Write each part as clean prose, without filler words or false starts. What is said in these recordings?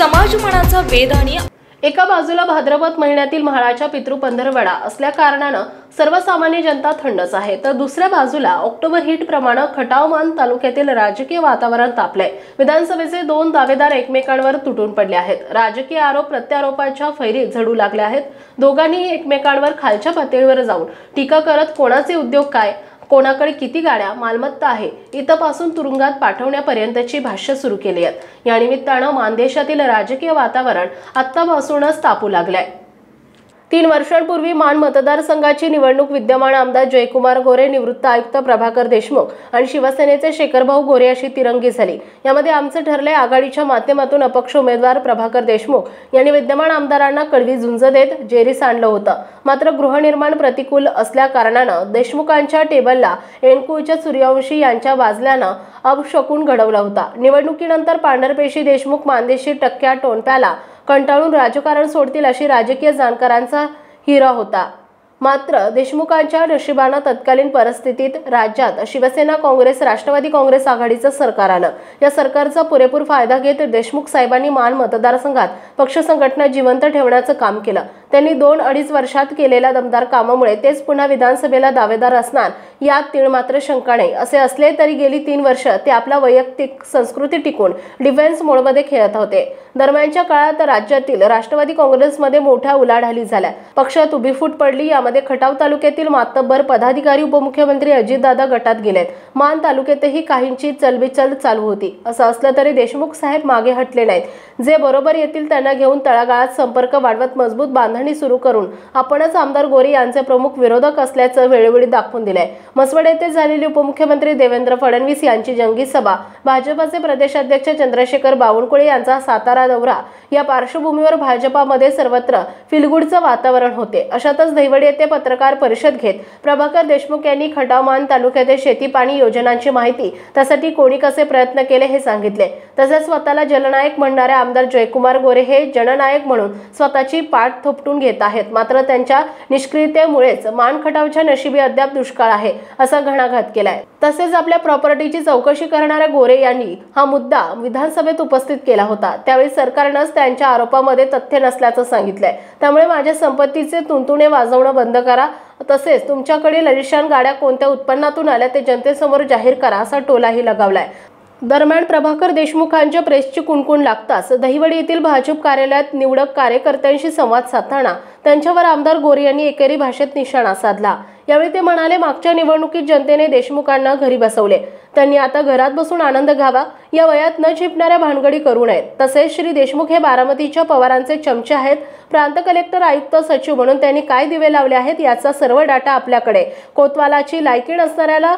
समाजमनाचा वेध आणि एका बाजूला भाद्रपद महिन्यातील म्हाळाच्या पितृ पंधरवडा असल्या कारणानं सर्वसामान्य जनता थंडच आहे, तर दुसऱ्या बाजूला ऑक्टोबर हिट प्रमाणे खटाव तालुक्यातील राजकीय वातावरण तापलंय। विधानसभेचे दोन दावेदार एकमेकांवर तुटून पडले आहेत। राजकीय आरोप प्रत्यारोपांच्या फैरीत झडू लागले आहेत। दोघांनी एकमेकांवर खालच्या पातळीवर जाऊन टीका करत कोणाचे उद्योग काय, कोणाकडे किती गाड्या मालमत्ता आहे इथपासून तुरुंगात पाठवण्यापर्यंतची भाष्य सुरू केली आहेत। या निमित्तानं मानदेशातील राजकीय वातावरण आत्तापासूनच तापू लागलंय। 3 वर्षांपूर्वी मान मतदारसंघाची निवडणूक विद्यमान आमदार जयकुमार गोरे, निवृत्त आयुक्त प्रभाकर देशमुख आणि शिवसेनेचे शेखरभाऊ गोरे अशी तिरंगी झाली। यामध्ये आमचं ठरले आघाडीच्या माध्यमातून अपक्ष उमेदवार प्रभाकर देशमुख यांनी विद्यमान आमदारांना कडवी झुंज देत जेरीस आणलं होतं। मात्र गृहनिर्माण प्रतिकूल असल्या कारणानं देशमुखांच्या टेबलला एनकुळच्या सूर्यवंशी यांच्या वाजल्यानं अपशकुन घडवला होता। निवडणुकीनंतर पांढरपेशी देशमुख मानदेशी टक्क्या टोनप्याला कंटाळून राजकारण सोडतील अशी राजकीय जाणकारांचा हिरा होता। मात्र देशमुखांच्या नशिबानं तत्कालीन परिस्थितीत राज्यात शिवसेना काँग्रेस राष्ट्रवादी काँग्रेस आघाडीचं सरकार आलं। या सरकारचा पुरेपूर फायदा घेत देशमुख साहेबांनी मान मतदारसंघात पक्ष संघटना जिवंत ठेवण्याचं काम केलं। त्यांनी 2-2.5 वर्षात केलेल्या दमदार कामामुळे तेच पुन्हा विधानसभेला दावेदार असणार यात तीळ मात्र शंका नाही। असे असले तरी गेली 3 वर्ष ते आपला वैयक्तिक संस्कृती टिकून डिफेन्स मोडमध्ये खेळत होते। दरम्यानच्या काळात राज्यातील राष्ट्रवादी काँग्रेसमध्ये मोठ्या उलाढाली झाल्या, पक्षात उभी फूट पडली। यामध्ये खटाव तालुक्यातील मातब्बर पदाधिकारी उपमुख्यमंत्री अजितदादा गटात गेलेत। मान तालुक्यातही काहींची चलबिचल चालू होती। असं असलं तरी देशमुख साहेब मागे हटले नाहीत। जे बरोबर येतील त्यांना घेऊन तळागाळात संपर्क वाढवत मजबूत बांधणी सुरू करून आपणच आमदार गोरे यांचे प्रमुख विरोधक असल्याचं वेळोवेळी दाखवून दिलंय। मसवड येथे झालेली उपमुख्यमंत्री देवेंद्र फडणवीस यांची जंगी सभा, भाजपचे प्रदेशाध्यक्ष चंद्रशेखर बावनकुळे यांचा सातारा दौरा या पार्श्वभूमीवर भाजपामध्ये सर्वत्र फिलगुडचं वातावरण होते। अशातच दहिवडी येथे पत्रकार परिषद घेत प्रभाकर देशमुख यांनी खटाव मान तालुक्यातील शेती पाणी योजनांची माहिती, त्यासाठी कोणी कसे प्रयत्न केले हे सांगितले। तसेच स्वतःला जलनायक म्हणणाऱ्या आमदार जयकुमार गोरे हे जननायक म्हणून स्वतःची पाठ थोपटून घेत आहेत। मात्र त्यांच्या निष्क्रियतेमुळेच मान खटावच्या नशिबी अद्याप दुष्काळ आहे असा घणाघात केलाय। तसेच आपल्या प्रॉपर्टीची चौकशी करणाऱ्या गोरे यांनी हा मुद्दा विधानसभेत उपस्थित केला होता। त्यावेळी सरकारनंच त्यांच्या आरोपामध्ये तथ्य नसल्याचं सांगितलंय। त्यामुळे माझ्या संपत्तीचे तुणतुणे वाजवणं बंद करा, तसेच तुमच्याकडे लिशान गाड्या कोणत्या उत्पन्नातून आल्या ते जनतेसमोर जाहीर करा असा टोलाही लगावलाय। दरम्यान प्रभाकर देशमुखांच्या प्रेसची कुणकुण लागताच दहिवडी येथील भाजप कार्यालयात निवडक कार्यकर्त्यांशी संवाद साधताना त्यांच्यावर आमदार गोरे यांनी एकेरी भाषेत निशाणा साधला। यावेळी ते म्हणाले, मागच्या निवडणुकीत जनतेने देशमुखांना घरी बसवले, त्यांनी आता घरात बसून आनंद घ्यावा, या वयात न झिपणाऱ्या भानगडी करू नयेत। तसेच श्री देशमुख हे बारामतीच्या पवारांचे चमचे आहेत। प्रांत कलेक्टर, आयुक्त, सचिव म्हणून त्यांनी काय दिवे लावले आहेत याचा सर्व डाटा आपल्याकडे। कोतवालाची लायकी नसणाऱ्याला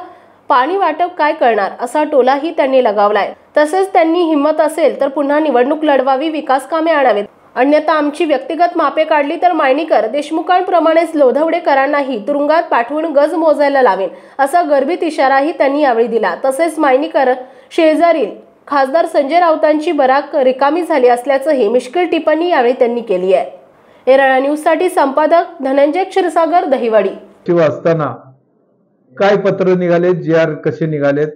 पाणी वाटप काय करणार असा टोलाही त्यांनी लगावलाय। तसेच त्यांनी हिम्मत असेल तर पुन्हा निवडणूक लढवावी, विकास कामे आणावीत, अन्यथा आमची व्यक्तिगत मापे काढली तर मायनीकर देशमुखांप्रमाणेच लोधवडेकरांनाही तुरुंगात पाठवून गज मोजायला लावेन असा गर्भित इशाराही त्यांनी यावेळी दिला। तसेच मायनीकर शेजारील खासदार संजय राऊतांची बराक रिकामी झाली असल्याचंही मिश्किल टिप्पणी यावेळी त्यांनी केली आहे। एरळा न्यूजसाठी संपादक धनंजय क्षीरसागर, दहिवडी। असताना काय पत्र निघाले, GR कसे निघालेत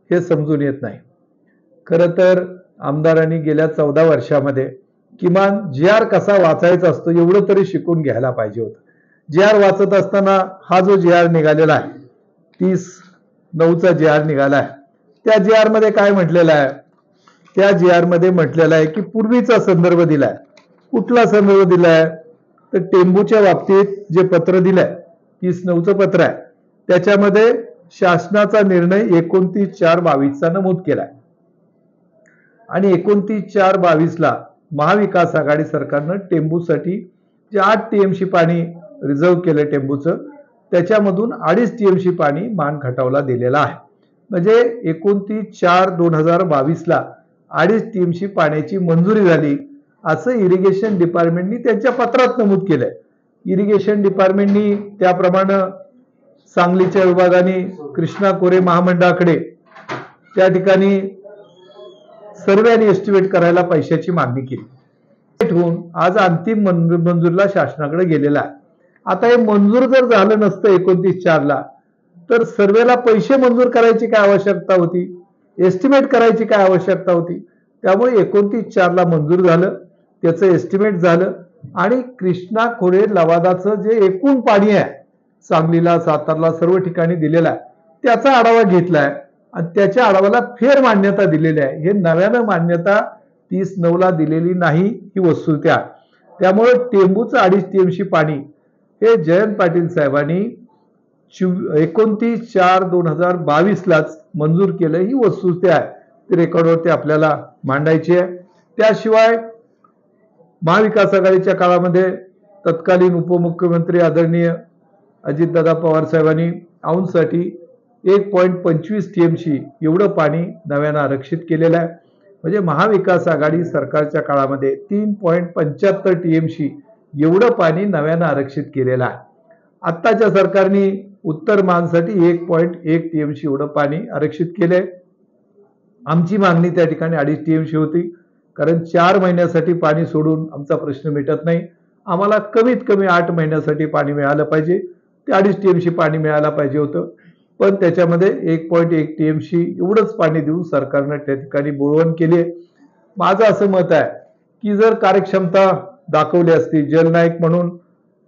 हे समजून येत नाही। खरं तर आमदारांनी गेल्या 14 वर्षामध्ये किमान GR कसा वाचायचा असतो एवढं तरी शिकून घ्यायला पाहिजे होतं। GR वाचत असताना हा जो GR निघालेला आहे 30/9चा GR निघाला आहे, त्या GR मध्ये काय म्हटलेलं आहे? त्या GR मध्ये म्हटलेलं आहे की पूर्वीचा संदर्भ दिलाय। कुठला संदर्भ दिलाय? तर टेंबूच्या बाबतीत जे पत्र दिलंय 30/9चं पत्र आहे, त्याच्यामध्ये शासनाचा निर्णय 29/4/22चा नमूद केलाय आणि 29/4/22ला महाविकास आघाडी सरकारनं टेंबूसाठी जे 8 TMC पाणी रिझर्व केलं टेंबूचं, त्याच्यामधून 2.5 TMC पाणी मान खटावला दिलेलं आहे। म्हणजे 29/4/2022ला 2.5 TMC पाण्याची मंजुरी झाली असं इरिगेशन डिपार्टमेंटनी त्यांच्या पत्रात नमूद केलंय। इरिगेशन डिपार्टमेंटनी त्याप्रमाणे सांगलीच्या विभागाने कृष्णा कोरे महामंडळाकडे त्या ठिकाणी सर्वे आणि एस्टिमेट करायला पैशाची मागणी केली। ठेवून आज अंतिम मंजुरीला शासनाकडे गेलेला आहे। आता हे मंजूर जर झालं नसतं 29/4ला तर सर्वेला पैसे मंजूर करायची काय आवश्यकता होती, एस्टिमेट करायची काय आवश्यकता होती? त्यामुळे 29/4 मंजूर झालं, त्याचं एस्टिमेट झालं आणि कृष्णा खोरे लवादाचं जे एकूण पाणी आहे सांगलीला, सातारला सर्व ठिकाणी दिलेलं आहे त्याचा आढावा घेतलाय आणि त्याच्या आढाव्याला फेर मान्यता दिलेली आहे. हे नव्यानं मान्यता 30/9 दिलेली नाही ही वस्तुस्थिती आहे. त्यामुळे टेंबूचं 2.5 TMC पाणी हे जयंत पाटील साहेबांनी 29/4/2022लाच मंजूर केलं ही वस्तुस्थिती आहे. ती रेकॉर्डवरती आपल्याला मांडायची आहे. त्याशिवाय महाविकास आघाडीच्या काळामध्ये तत्कालीन उपमुख्यमंत्री आदरणीय अजितदादा पवार साहेबांनी औंधसाठी 1.25 TMC एवढं पाणी नव्यानं आरक्षित केलेलं आहे. म्हणजे महाविकास आघाडी सरकारच्या काळामध्ये 3.75 TMC एवढं पाणी नव्यानं आरक्षित केलेलं आहे. आत्ताच्या सरकारने उत्तर महासाठी 1.1 TMC एवढं पाणी आरक्षित केलंय. आमची मागणी त्या ठिकाणी 2.5 TMC होती, कारण 4 महिन्यासाठी पाणी सोडून आमचा प्रश्न मिटत नाही. आम्हाला कमीत कमी 8 महिन्यासाठी पाणी मिळालं पाहिजे. ते 2.5 TMC पाणी मिळायला पाहिजे होतं, पण त्याच्यामध्ये 1.1 TMC एवढंच पाणी देऊन सरकारनं त्या ठिकाणी बोळवण केली. माझं असं मत आहे की जर कार्यक्षमता दाखवली असती, जलनायक म्हणून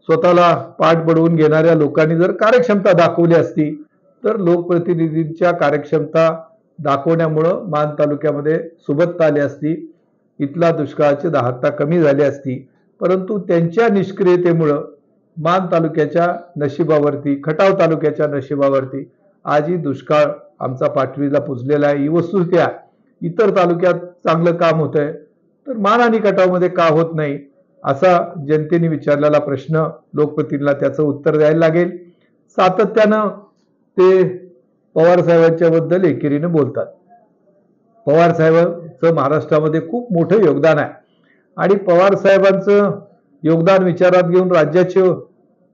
स्वतःला पाठ बडवून घेणाऱ्या लोकांनी जर कार्यक्षमता दाखवली असती तर लोकप्रतिनिधींच्या कार्यक्षमता दाखवण्यामुळं मान तालुक्यामध्ये सुबत्ता आली असती, इथला दुष्काळाची दाहकता कमी झाली असती. परंतु त्यांच्या निष्क्रियतेमुळं मान तालुक्याच्या नशिबावरती, खटाव तालुक्याच्या नशिबावरती आजही दुष्काळ आमचा पाठवीला पुजलेला आहे. ही वस्तुस्थिती आहे. इतर तालुक्यात चांगलं काम होतंय तर मान आणि खटावमध्ये का होत नाही, असा जनतेने विचारलेला प्रश्न लोकप्रतिनिधीला त्याचं उत्तर द्यायला लागेल. सातत्यानं ते पवार साहेबांच्या बद्दल एकेरीने बोलतात. पवार साहेबांचं महाराष्ट्रामध्ये खूप मोठं योगदान आहे आणि पवार साहेबांचं योगदान विचारात घेऊन राज्याचे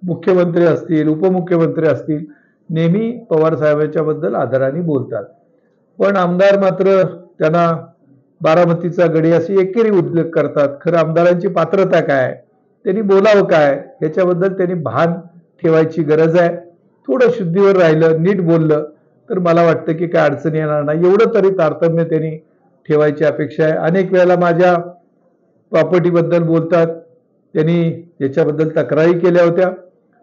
मुख्यमंत्री असतील, उपमुख्यमंत्री असतील, नेहमी पवार साहेबांच्या बद्दल आदराने बोलतात. पण आमदार मात्र त्यांना बारामतीचा गडी अशी एकेरी उल्लेख करतात. खरं आमदारांची पात्रता काय, त्यांनी बोलावं काय, याच्याबद्दल त्यांनी भान ठेवायची गरज आहे. थोडं शुद्धीवर राहिलं, नीट बोललं तर मला वाटतं की काय अडचण येणार नाही. एवढं तरी तारतम्य त्यांनी ठेवायची अपेक्षा आहे. अनेक वेळेला माझ्या प्रॉपर्टीबद्दल बोलतात. त्यांनी याच्याबद्दल तक्रारी केल्या होत्या.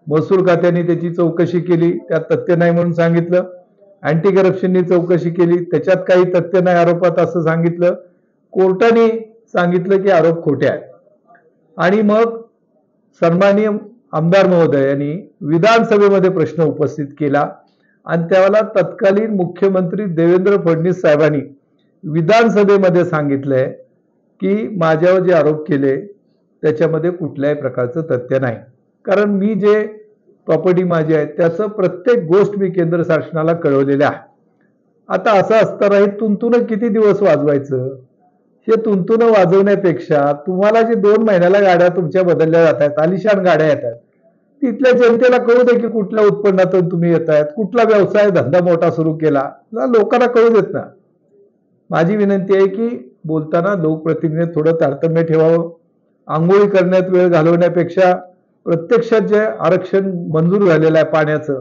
महसूल खात्याने त्याची चौकशी केली, त्यात तथ्य नाही म्हणून सांगितलं. अँटी करप्शननी चौकशी केली, त्याच्यात काही तथ्य नाही आरोपात असं सांगितलं. कोर्टाने सांगितलं की आरोप खोटे आहेत. आणि मग सन्माननीय आमदार महोदय यांनी विधानसभेमध्ये प्रश्न उपस्थित केला आणि त्यावेळेला तत्कालीन मुख्यमंत्री देवेंद्र फडणवीस साहेबांनी विधानसभेमध्ये सांगितलंय की माझ्यावर जे आरोप केले त्याच्यामध्ये कुठल्याही प्रकारचं तथ्य नाही, कारण मी जे प्रॉपर्टी माझी आहे त्याचं प्रत्येक गोष्ट मी केंद्र शासनाला कळवलेलं आहे. आता असं असताना हे तुंतुनं किती दिवस वाजवायचं? हे तुंतुनं वाजवण्यापेक्षा तुम्हाला जे 2 महिन्याला गाड्या तुमच्या बदलल्या जात आहेत, आलिशान गाड्या येतात, तिथल्या जनतेला कळू दे की कुठल्या उत्पन्नातून तुम्ही येत आहेत, कुठला व्यवसाय धंदा मोठा सुरू केला, लोकांना कळू देत ना. माझी विनंती आहे की बोलताना लोकप्रतिनिधी थोडं तारतम्य ठेवावं. आंघोळी करण्यात वेळ घालवण्यापेक्षा प्रत्यक्षात जे आरक्षण मंजूर झालेलं आहे पाण्याचं,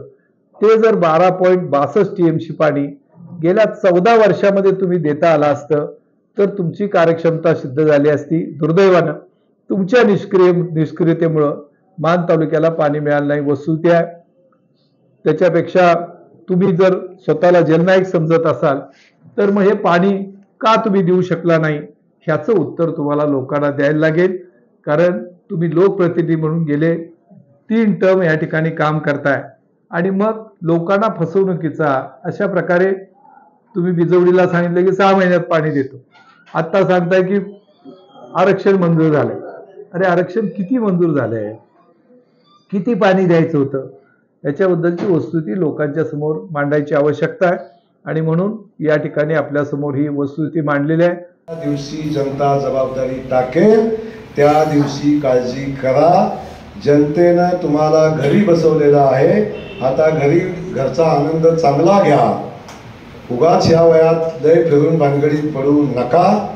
ते जर 12.62 TMC पाणी गेल्या 14 वर्षामध्ये तुम्ही देता आला असतं तर तुमची कार्यक्षमता सिद्ध झाली असती. दुर्दैवानं तुमच्या निष्क्रियतेमुळं मान तालुक्याला पाणी मिळालं नाही, वस्तुस्थिती आहे. त्याच्यापेक्षा तुम्ही जर स्वतःला जलनायक समजत असाल तर मग हे पाणी का तुम्ही देऊ शकला नाही, ह्याचं उत्तर तुम्हाला लोकांना द्यायला लागेल. कारण तुम्ही लोकप्रतिनिधी म्हणून गेले 3 टर्म या ठिकाणी काम करताय आणि मग लोकांना फसवणुकीचा अशा प्रकारे तुम्ही बिजवडीला सांगितलं की 6 महिन्यात पाणी देतो, आता सांगताय की आरक्षण मंजूर झालंय. अरे आरक्षण किती मंजूर झालंय, किती पाणी द्यायचं होतं, याच्याबद्दलची वस्तुस्थिती लोकांच्या समोर मांडायची आवश्यकता आहे आणि म्हणून या ठिकाणी आपल्या समोर ही वस्तुस्थिती मांडलेली आहे. त्या दिवशी जनता जबाबदारी टाकेल, त्या दिवशी काळजी करा. जनतेनं तुम्हाला घरी बसवलेला आहे, आता घरचा आनंद चांगला घ्या. उगाच ह्या वयात लय फिरून भानगडीत पडू नका.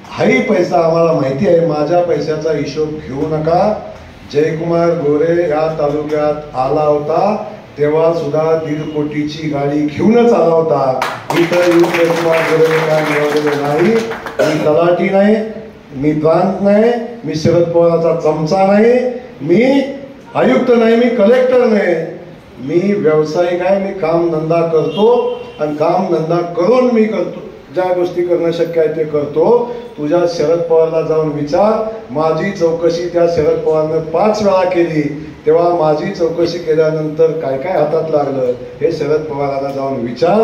हाही पैसा आम्हाला माहिती आहे, माझ्या पैशाचा हिशोब घेऊ नका. जयकुमार गोरे या तालुक्यात आला होता तेव्हा सुद्धा 1.5 कोटीची गाडी घेऊनच आला होता. इथं येऊन जयकुमार गोरे काय मिळवलेलं नाही. मी तलाठी नाही, मी प्रांत नाही, मी शरद पवारांचा चमचा नाही, मी आयुक्त नाही, मी कलेक्टर नाही, मी व्यावसायिक आहे. मी काम धंदा करतो आणि काम धंदा करून मी करतो. ज्या गोष्टी करणं शक्य आहे ते करतो. तुझ्या शरद पवारला जाऊन विचार. माझी चौकशी त्या शरद पवारनं 5 वेळा केली. तेव्हा माझी चौकशी केल्यानंतर काय काय हातात लागलं हे शरद पवारांना जाऊन विचार.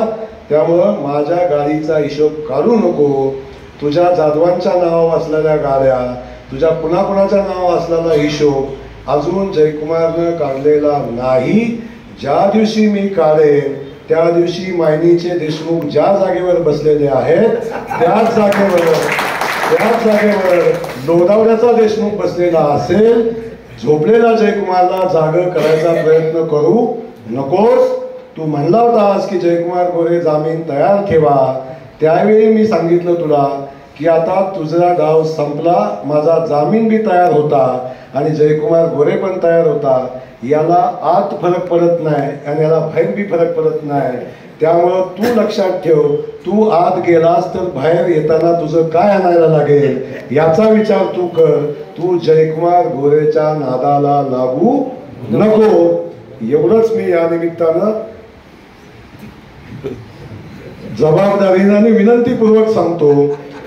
त्यामुळं माझ्या गाडीचा हिशोब काढू नको. तुझ्या जाधवांच्या नावावर असलेल्या गाड्या, तुझ्या कुणाकुणाच्या नावावर असलेला हिशोब अजून जयकुमारनं काढलेला नाही. ज्या दिवशी मी काढेन त्या दिवशी मायनीचे देशमुख ज्या जागेवर बसलेले आहेत त्याच जागेवर लोधावड्याचा देशमुख बसलेला असेल. झोपलेला जयकुमारला जागं करायचा प्रयत्न करू नकोस. तू म्हणला होतास की जयकुमार गोरे जामीन तयार ठेवा. त्यावेळी मी सांगितलं तुला की आता तुझा डाव संपला, माझा जामीन बी तयार होता आणि जयकुमार गोरे पण तयार होता. याला आत फरक पडत नाही आणि याला बाहेर बी फरक पडत नाही. त्यामुळं तू लक्षात ठेव, तू आत गेलास तर बाहेर येताना तुझं काय आणायला लागेल याचा विचार तू कर. तू जयकुमार गोरेच्या नादाला लागू नको. एवढंच मी या निमित्तानं जबाबदारीने आणि विनंतीपूर्वक सांगतो.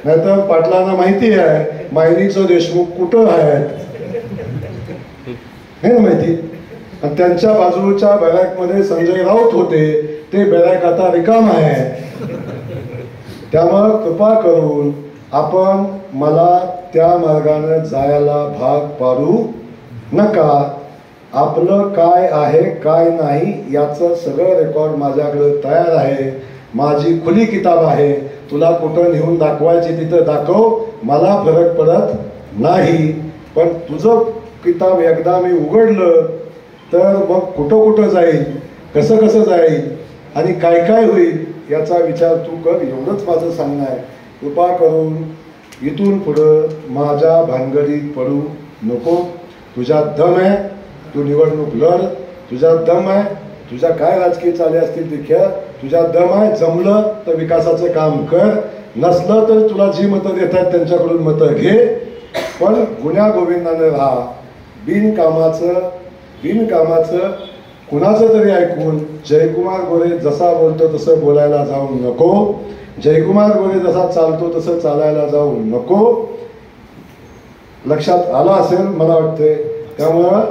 नाहीतर पाटलांना माहिती आहे मायनीचं देशमुख कुठं आहेत हे ना माहिती. आणि त्यांच्या बाजूच्या बॅरॅकमध्ये संजय राऊत होते, ते बॅरॅक आता रिकाम आहे. त्यामुळं कृपा करून आपण मला त्या मार्गाने जायला भाग पाडू नका. आपलं काय आहे काय नाही याचं सगळं रेकॉर्ड माझ्याकडे तयार आहे. माझी खुली किताब आहे. तुला कुठं नेऊन दाखवायची तिथं दाखव, मला फरक पडत नाही. पण तुझं किताब एकदा मी उघडलं तर मग कुठं कुठं जाईल, कसं कसं जाईल आणि काय काय होईल याचा विचार तू कर. एवढंच माझं सांगणं आहे. कृपा करून इथून पुढं माझ्या भानगडीत पडू नको. तुझ्यात दम आहे, तू निवडणूक लढ. तुझ्यात दम आहे, तुझ्या काय राजकीय चाले असतील ते खेळ. तुझ्यात दम आहे, जमलं तर विकासाचं काम कर, नसलं तर तुला जी मतं देतात त्यांच्याकडून मतं घे. पण गुन्ह्या गोविंदाने राहा. बिनकामाचं कुणाचं तरी ऐकून जयकुमार गोरे जसा बोलतो तसं बोलायला जाऊ नको. जयकुमार गोरे जसा चालतो तसं चालायला जाऊ नको. लक्षात आलं असेल मला वाटते. त्यामुळं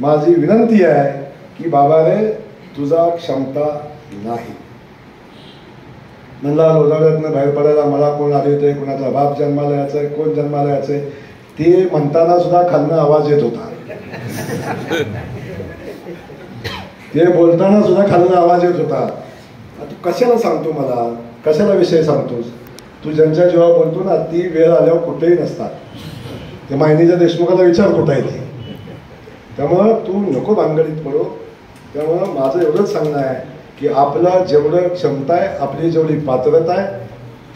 माझी विनंती आहे की बाबा रे तुझा क्षमता नाही. म्हणला लोधावड्यातनं बाहेर पडायला मला कोण आले होते, कोणाचा बाप जन्माला यायचंय, कोण जन्माला यायचंय ते म्हणताना सुद्धा खालनं आवाज येत होता. ते बोलताना सुद्धा खालनं आवाज येत होता. तू कशाला सांगतो मला, कशाला विषय सांगतोस. तू ज्यांच्या जेव्हा बोलतो ना ती वेळ आल्यावर कुठेही नसतात. ते मायनीच्या देशमुखाला विचार कुठं आहे ते. त्यामुळं तू नको भानगडीत पडो. त्यामुळं माझं एवढंच सांगणं आहे की आपलं जेवढं क्षमता आहे, आपली जेवढी पात्रता आहे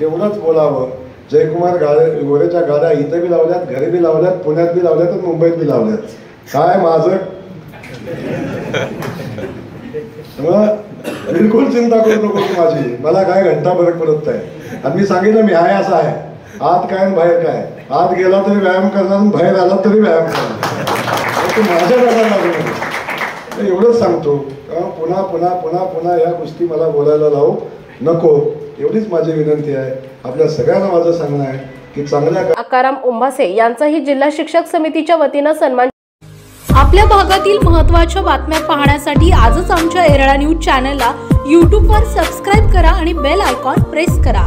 तेवढंच बोलावं. जयकुमार गोरेच्या गाड्या इथं बी लावल्यात, घरी बी लावल्यात, पुण्यात बी लावल्यात आणि मुंबईत बी लावल्यात. काय माझं बिलकुल चिंता करू नको तू माझी. मला काय घंटा फरक पडत नाही. आणि मी सांगितलं मी आहे असं आहे. आत काय आणि बाहेर काय. आत गेला तरी व्यायाम करणार, बाहेर आला तरी व्यायाम करणार. तू माझ्या गाड्या लागू एवढंच सांगतो. पुन्हा पुन्हा पुन्हा पुन्हा या गोष्टी मला बोलायला लावू नको. एवढीच माझी विनंती आहे. आपल्या सगळ्यांना माझं सांगणं आहे की चांगल्या आकाराम उंभासे यांचाही जिल्हा शिक्षक समितीच्या वतीनं सन्मान. आपल्या भागातील महत्त्वाच्या बातम्या पाहण्यासाठी आजच आमच्या एरळा न्यूज चॅनलला यूट्यूबवर सबस्क्राईब करा आणि बेल आयकॉन प्रेस करा.